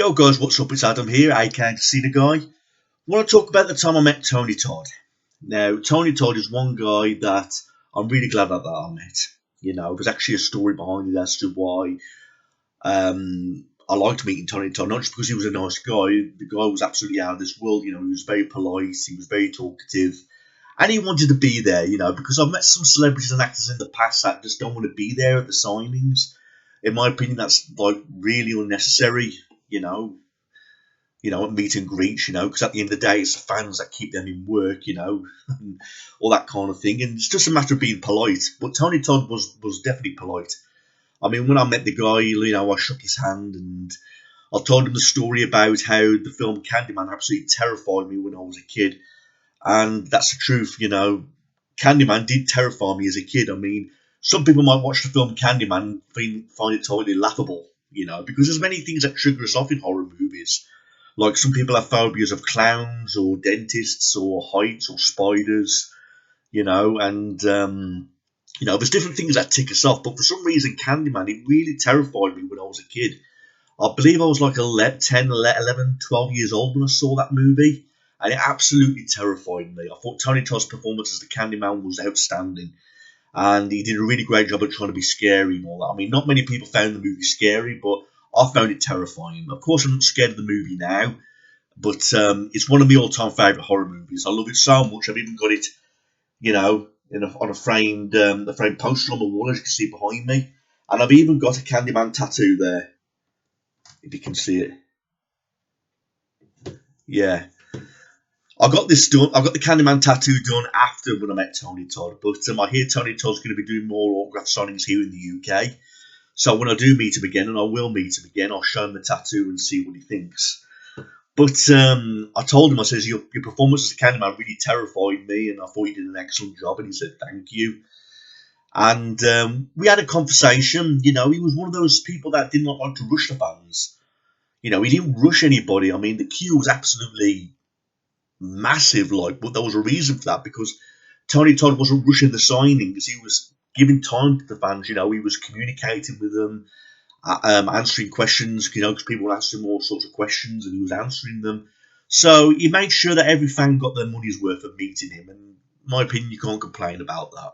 Yo guys, what's up? It's Adam here, aka Casino Guy. I want to talk about the time I met Tony Todd. Now, Tony Todd is one guy that I'm really glad that I met. You know, there's actually a story behind it as to why I liked meeting Tony Todd, not just because he was a nice guy. The guy was absolutely out of this world. You know, he was very polite, he was very talkative, and he wanted to be there. You know, because I've met some celebrities and actors in the past that just don't want to be there at the signings. In my opinion, that's like really unnecessary. You know, meet and greets, you know, because at the end of the day, it's the fans that keep them in work, you know, and all that kind of thing. And it's just a matter of being polite. But Tony Todd was definitely polite. I mean, when I met the guy, you know, I shook his hand and I told him the story about how the film Candyman absolutely terrified me when I was a kid. And that's the truth, you know. Candyman did terrify me as a kid. I mean, some people might watch the film Candyman and find it totally laughable, you know, because there's many things that trigger us off in horror movies. Like some people have phobias of clowns or dentists or heights or spiders, you know, and, you know, there's different things that tick us off. But for some reason, Candyman, it really terrified me when I was a kid. I believe I was like 10, 11, 12 years old when I saw that movie, and it absolutely terrified me. I thought Tony Todd's performance as the Candyman was outstanding. And he did a really great job of trying to be scary and all that. I mean, not many people found the movie scary, but I found it terrifying. Of course, I'm not scared of the movie now, but it's one of my all-time favourite horror movies. I love it so much. I've even got it, you know, on a framed poster on the wall, as you can see behind me. And I've even got a Candyman tattoo there, if you can see it. Yeah. I got this done. I got the Candyman tattoo done after when I met Tony Todd. But I hear Tony Todd's going to be doing more autograph signings here in the UK. So when I do meet him again, and I will meet him again, I'll show him the tattoo and see what he thinks. But I told him, I says, your performance as a Candyman really terrified me, and I thought you did an excellent job. And he said, thank you. And we had a conversation. You know, he was one of those people that did not like to rush the fans. You know, he didn't rush anybody. I mean, the queue was absolutely massive, like, but there was a reason for that, because Tony Todd wasn't rushing the signings. He was giving time to the fans. You know, he was communicating with them, answering questions, you know, because people were asking all sorts of questions and he was answering them. So he made sure that every fan got their money's worth of meeting him, and in my opinion, you can't complain about that.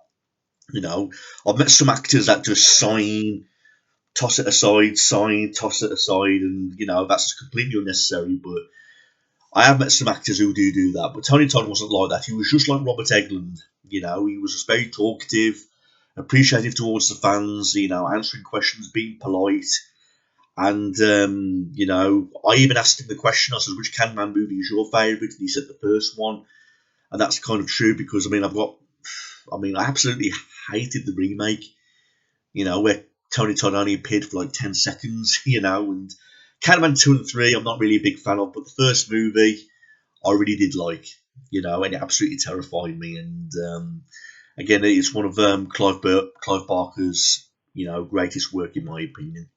You know, I've met some actors that just sign, toss it aside, sign, toss it aside, and, you know, that's completely unnecessary. But I have met some actors who do that, but Tony Todd wasn't like that. He was just like Robert Englund, you know. He was just very talkative, appreciative towards the fans, you know, answering questions, being polite. And, you know, I even asked him the question, I said, which Candyman movie is your favourite? And he said the first one. And that's kind of true, because, I mean, I absolutely hated the remake, you know, where Tony Todd only appeared for like 10 seconds, you know, and Candyman 2 and 3, I'm not really a big fan of, but the first movie, I really did like, you know, and it absolutely terrified me. And again, it's one of Clive Barker's, you know, greatest work in my opinion.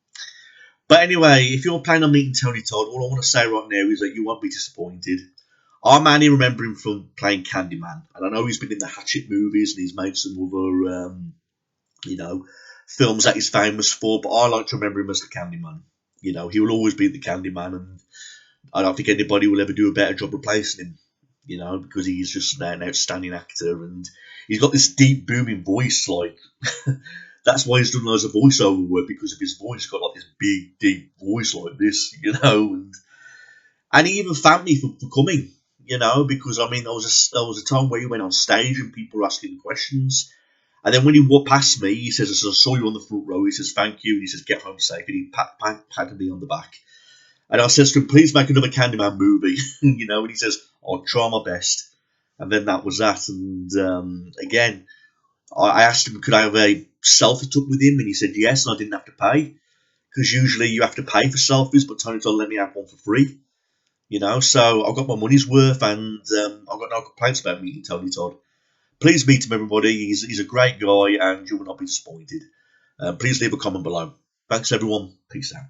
But anyway, if you're planning on meeting Tony Todd, all I want to say right now is that you won't be disappointed. I mainly remember him from playing Candyman, and I know he's been in the Hatchet movies and he's made some other, you know, films that he's famous for, but I like to remember him as the Candyman. You know, he will always be the Candyman, and I don't think anybody will ever do a better job replacing him, you know, because he's just an outstanding actor, and he's got this deep, booming voice, like, that's why he's done loads of voiceover work, because of his voice. He's got, like, this big, deep voice like this, you know, and he even thanked me for coming, you know, because, I mean, there was a time where he went on stage and people were asking questions. And then when he walked past me, he says, I saw you on the front row. He says, thank you. And he says, get home safe. And he patted me on the back. And I says to him, please make another Candyman movie. You know, and he says, I'll try my best. And then that was that. And again, I asked him, could I have a selfie took with him? And he said, yes, and I didn't have to pay. Because usually you have to pay for selfies, but Tony Todd let me have one for free. You know, so I got my money's worth, and I've got no complaints about meeting Tony Todd. Please meet him, everybody. He's a great guy, and you will not be disappointed. Please leave a comment below. Thanks, everyone. Peace out.